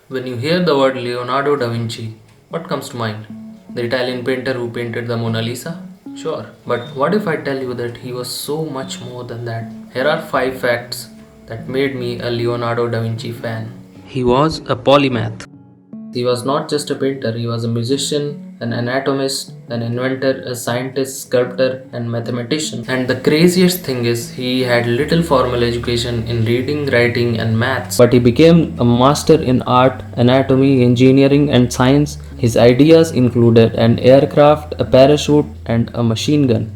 When you hear the word Leonardo da Vinci, what comes to mind? The Italian painter who painted the Mona Lisa? Sure, but what if I tell you that he was so much more than that? Here are 5 facts that made me a Leonardo da Vinci fan. He was a polymath. He was not just a painter, he was a musician, an anatomist, an inventor, a scientist, sculptor, and mathematician. And the craziest thing is, he had little formal education in reading, writing, and maths. But he became a master in art, anatomy, engineering, and science. His ideas included an aircraft, a parachute, and a machine gun.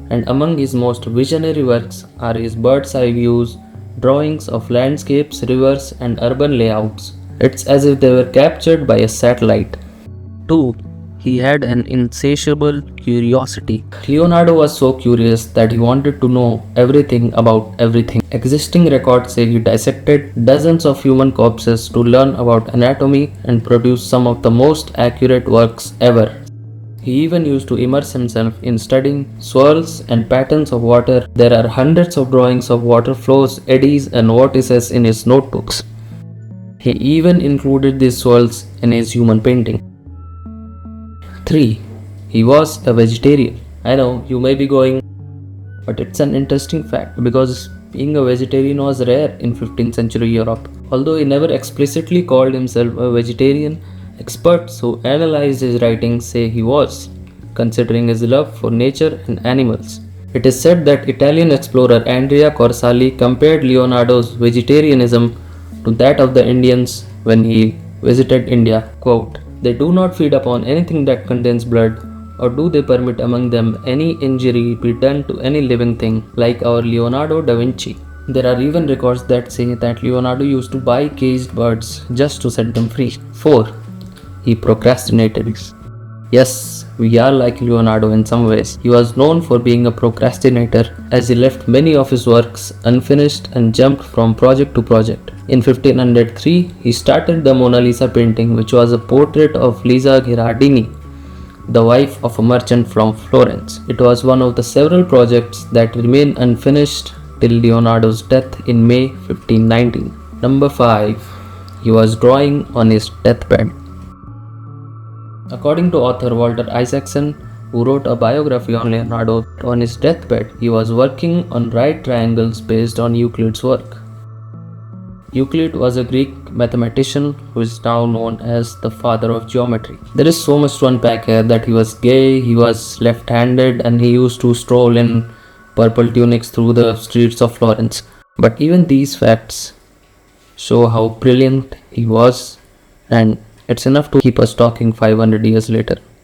And among his most visionary works are his bird's eye views, drawings of landscapes, rivers, and urban layouts. It's as if they were captured by a satellite. 2. He had an insatiable curiosity. Leonardo was so curious that he wanted to know everything about everything. Existing records say he dissected dozens of human corpses to learn about anatomy and produce some of the most accurate works ever. He even used to immerse himself in studying swirls and patterns of water. There are hundreds of drawings of water flows, eddies, and vortices in his notebooks. He even included these swirls in his human painting. 3. He was a vegetarian. I know you may be going, but it's an interesting fact because being a vegetarian was rare in 15th century Europe. Although he never explicitly called himself a vegetarian, experts who analyzed his writings say he was, considering his love for nature and animals. It is said that Italian explorer Andrea Corsali compared Leonardo's vegetarianism to that of the Indians when he visited India. Quote, "They do not feed upon anything that contains blood, or do they permit among them any injury be done to any living thing, like our Leonardo da Vinci." There are even records that say that Leonardo used to buy caged birds just to set them free. 4. He procrastinated. Yes, we are like Leonardo in some ways. He was known for being a procrastinator as he left many of his works unfinished and jumped from project to project. In 1503, he started the Mona Lisa painting, which was a portrait of Lisa Gherardini, the wife of a merchant from Florence. It was one of the several projects that remain unfinished till Leonardo's death in May 1519. Number 5. He was drawing on his deathbed. According to author Walter Isaacson, who wrote a biography on Leonardo, on his deathbed, he was working on right triangles based on Euclid's work. Euclid was a Greek mathematician who is now known as the father of geometry. There is so much to unpack here that he was gay, he was left-handed, and he used to stroll in purple tunics through the streets of Florence. But even these facts show how brilliant he was, and it's enough to keep us talking 500 years later.